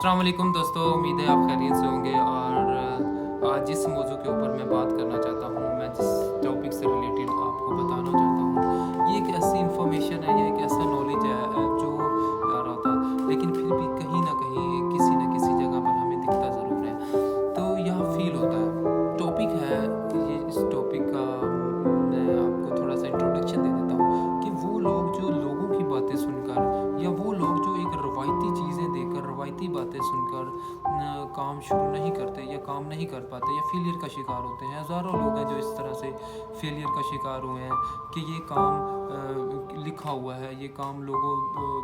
अस्सलाम वालेकुम दोस्तों, उम्मीद है आप खैरियत से होंगे। और आज जिस मौजू के ऊपर मैं बात करना चाहता हूँ, मैं जिस टॉपिक से रिलेटेड आपको बताना चाहता हूँ, ये एक ऐसी इंफॉर्मेशन है, ये एक ऐसा नॉलेज है जो आ रहा था, लेकिन फिर भी कहीं ना कहीं किसी न किसी जगह पर हमें दिखता ज़रूर है। तो यह फील होता है। टॉपिक है ये, इस टॉपिक का मैं आपको थोड़ा सा इंट्रोडक्शन दे देता हूँ कि वो लोग जो लोगों की बातें सुनकर, या वो लोग जो एक रवायती चीज़ें देकर, रवायती बातें सुनकर काम शुरू नहीं करते या काम नहीं कर पाते या फेलियर का शिकार होते हैं। हज़ारों लोग हैं जो इस तरह से फेलियर का शिकार हुए हैं कि ये काम लिखा हुआ है, ये काम लोगों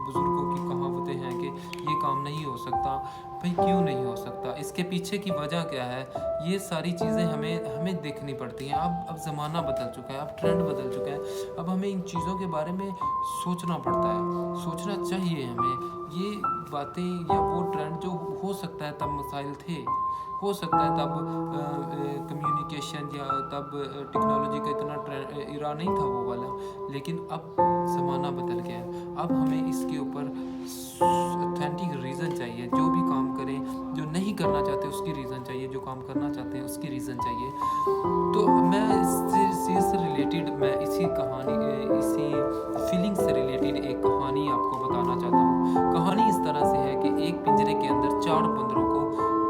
बुज़ुर्गों की कहावतें हैं कि ये काम नहीं हो सकता। भाई क्यों नहीं हो सकता? इसके पीछे की वजह क्या है? ये सारी चीज़ें हमें हमें देखनी पड़ती हैं। अब ज़माना बदल चुका है, अब ट्रेंड बदल चुका है। अब हमें इन चीज़ों के बारे में सोचना पड़ता है, सोचना चाहिए हमें। ये बातें या वो ट्रेंड जो हो सकता है तब मसाइल थे, हो सकता है तब कम्युनिकेशन या तब टेक्नोलॉजी का इतना इरा नहीं था वो वाला, लेकिन अब ज़माना बदल गया है। अब हमें इसके ऊपर ऑथेंटिक रीज़न चाहिए। जो भी काम करें, जो नहीं करना चाहते उसकी रीज़न चाहिए, जो काम करना चाहते हैं उसकी रीज़न चाहिए। तो मैं इससे रिलेटेड, मैं इसी फीलिंग से रिलेटेड एक कहानी आपको बताना चाहता हूँ। कहानी इस तरह से है कि एक पिंजरे के अंदर 4 बंदरों को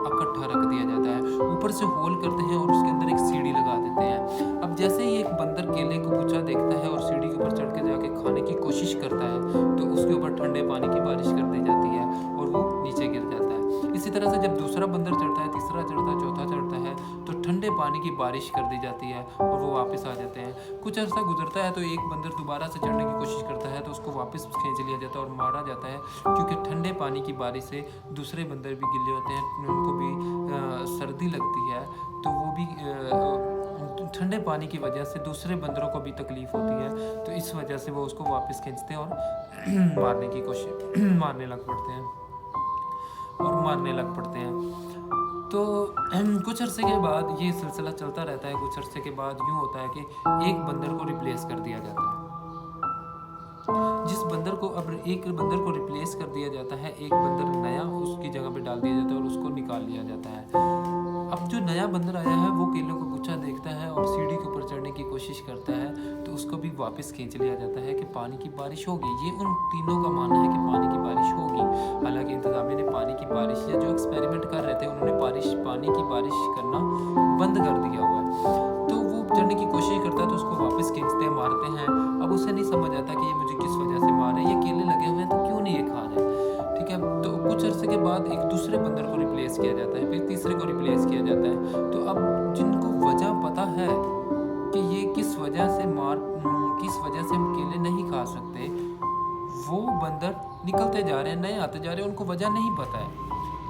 इकट्ठा रख दिया जाता है। ऊपर से होल करते हैं और उसके अंदर एक सीढ़ी लगा देते हैं। अब जैसे ही एक बंदर केले को कुचा देखता है और सीढ़ी के ऊपर चढ़ के जाके खाने की कोशिश करता है, तो उसके ऊपर ठंडे पानी की बारिश कर दी जाती है और वो नीचे गिर जाता है। इसी तरह से जब दूसरा बंदर चढ़ता है, तीसरा चढ़ता है, चौथा चढ़ता है, तो ठंडे पानी की बारिश कर दी जाती है और वो वापस आ जाते हैं। कुछ अर्सा गुजरता है तो एक बंदर दोबारा से चढ़ने की कोशिश करता है, तो उसको वापस खींच लिया जाता है और मारा जाता है, क्योंकि ठंडे पानी की बारिश से दूसरे बंदर भी गिले होते हैं, उनको भी सर्दी लगती है, तो वो भी ठंडे पानी की वजह से दूसरे बंदरों को भी तकलीफ होती है। तो इस वजह से वो उसको वापस खींचते हैं और मारने की कोशिश मारने लग पड़ते हैं और मारने लग पड़ते हैं। तो कुछ अरसे के बाद ये सिलसिला चलता रहता है। कुछ अरसे के बाद यूँ होता है कि एक बंदर को रिप्लेस कर दिया जाता है। जिस बंदर को अब एक बंदर को रिप्लेस कर दिया जाता है, एक बंदर नया उसकी जगह पे डाल दिया जाता है और उसको निकाल लिया जाता है। अब जो नया बंदर आया है वो केलों को गुच्छा देखता है और सीढ़ी के ऊपर चढ़ने की कोशिश करता है, तो उसको भी वापस खींच लिया जाता है कि पानी की बारिश होगी। ये उन तीनों का मानना है कि पानी की बारिश होगी। हालांकि इंतजामिया ने पानी की बारिश, या जो एक्सपेरिमेंट कर रहे थे उन्होंने पानी की बारिश करना बंद कर दिया हुआ है। तो वो चढ़ने की कोशिश करता है तो उसको वापस खींचते हैं, मारते हैं। अब उसे नहीं समझ आता कि ये मुझे किस वजह से मार रहे हैं, ये केले लगे हुए हैं तो क्यों नहीं ये खा रहे। ठीक है, तो कुछ अरसे के बाद एक दूसरे बंदर को रिप्लेस किया जाता है, फिर तीसरे को रिप्लेस किया जाता है। तो अब जिनको वजह पता है कि ये किस वजह से हम केले नहीं खा सकते, वो बंदर निकलते जा रहे हैं, नए आते जा रहे हैं। उनको वजह नहीं पता है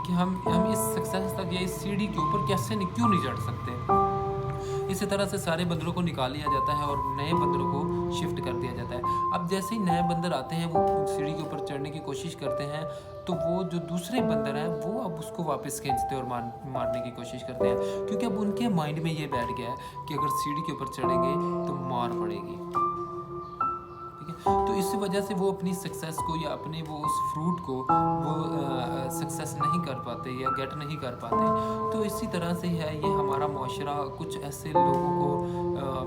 कि हम इस सक्सेस तक या इस सीढ़ी के ऊपर क्यों नहीं चढ़ सकते। इसी तरह से सारे बंदरों को निकाल लिया जाता है और नए बंदरों को शिफ्ट कर दिया जाता है। अब जैसे ही नए बंदर आते हैं, वो सीढ़ी के ऊपर चढ़ने की कोशिश करते हैं, तो वो जो दूसरे बंदर हैं वो अब उसको वापस खींचते हैं और मारने की कोशिश करते हैं, क्योंकि अब उनके माइंड में ये बैठ गया है कि अगर सीढ़ी के ऊपर चढ़ेंगे तो मार पड़ेगी। तो इसी वजह से वो अपनी सक्सेस को या अपने वो उस फ्रूट को वो सक्सेस नहीं कर पाते या गेट नहीं कर पाते। तो इसी तरह से है ये हमारा माशरा, कुछ ऐसे लोगों को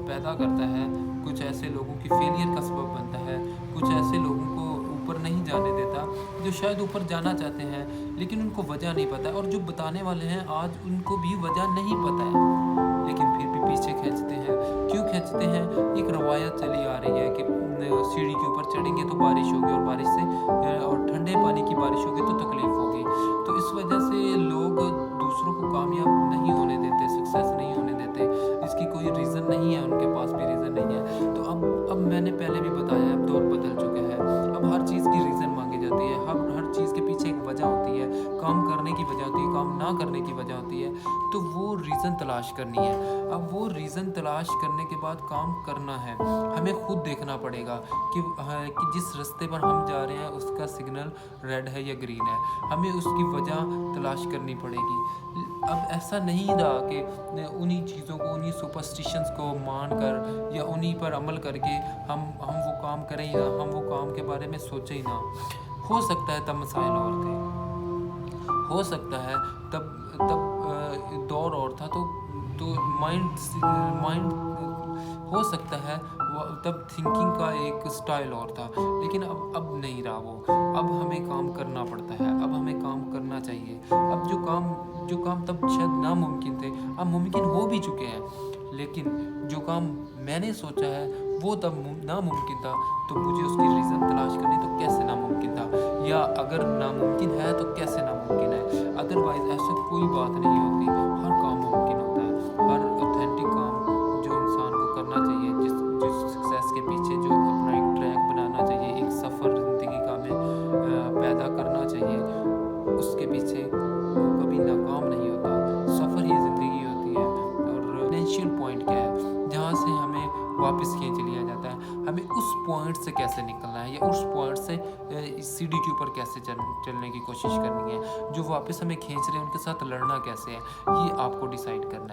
पैदा करता है, कुछ ऐसे लोगों की फेलियर का सबब बनता है, कुछ ऐसे लोगों को ऊपर नहीं जाने देता जो शायद ऊपर जाना चाहते हैं, लेकिन उनको वजह नहीं पता है। और जो बताने वाले हैं आज उनको भी वजह नहीं पता है, लेकिन फिर भी पीछे खींचते हैं। क्यों खींचते हैं? एक रवायत चली आ रही है कि सीढ़ी के ऊपर चढ़ेंगे तो बारिश होगी और बारिश से और ठंडे पानी की बारिश होगी तो तकलीफ होगी। तो इस वजह से लोग दूसरों को कामयाब नहीं होने देते, सक्सेस नहीं होने देते। इसकी कोई रीज़न नहीं है, उनके पास भी रीज़न नहीं है। तो अब मैंने पहले भी बताया, अब दौर बदल चुका है। अब हर चीज़ की रीज़न मांगी जाती है। हर चीज़ के पीछे एक वजह होती है। काम करने की वजह होती है, काम ना करने की वजह होती है। तो वो रीज़न तलाश करनी है। अब वो रीज़न तलाश करने के बाद काम करना है। हमें खुद देखना पड़ेगा कि जिस रास्ते पर हम जा रहे हैं उसका सिग्नल रेड है या ग्रीन है। हमें उसकी वजह तलाश करनी पड़ेगी। अब ऐसा नहीं रहा कि उन्हीं चीज़ों को, उन्हीं सुपरस्टिशंस को मान कर या उन्हीं पर अमल करके हम वो काम करें ही ना, हम वो काम के बारे में सोचें ही ना। हो सकता है तब मसाइल और थे, हो सकता है तब तब दौर और था, तो माइंड हो सकता है तब थिंकिंग का एक स्टाइल और था, लेकिन अब नहीं रहा वो। अब हमें काम करना पड़ता है, अब हमें काम करना चाहिए। अब जो काम तब शायद नामुमकिन थे, अब मुमकिन हो भी चुके हैं। लेकिन जो काम मैंने सोचा है वो तब नामुमकिन था, तो मुझे उसकी रीज़न तलाश करनी, तो कैसे नामुमकिन था, या अगर नामुमकिन है तो कैसे नामुमकिन है। अदरवाइज ऐसा कोई बात नहीं होती, हर काम मुमकिन होता है। हर ऑथेंटिक काम जो इंसान को करना चाहिए, जिस सक्सेस के पीछे जो अपना एक ट्रैक बनाना चाहिए, एक सफ़र ज़िंदगी का में पैदा करना चाहिए, उसके पीछे वो कभी नाकाम नहीं होता। सफ़र ही ज़िंदगी होती है। और फाइनेंशियल पॉइंट क्या है जहाँ से हमें वापस खींच लिया जाता है, हमें उस पॉइंट से कैसे निकलना है, या उस पॉइंट से इस सीढ़ी के ऊपर कैसे चलने की कोशिश करनी है। जो वापस हमें खींच रहे हैं उनके साथ लड़ना कैसे है, ये आपको डिसाइड करना है।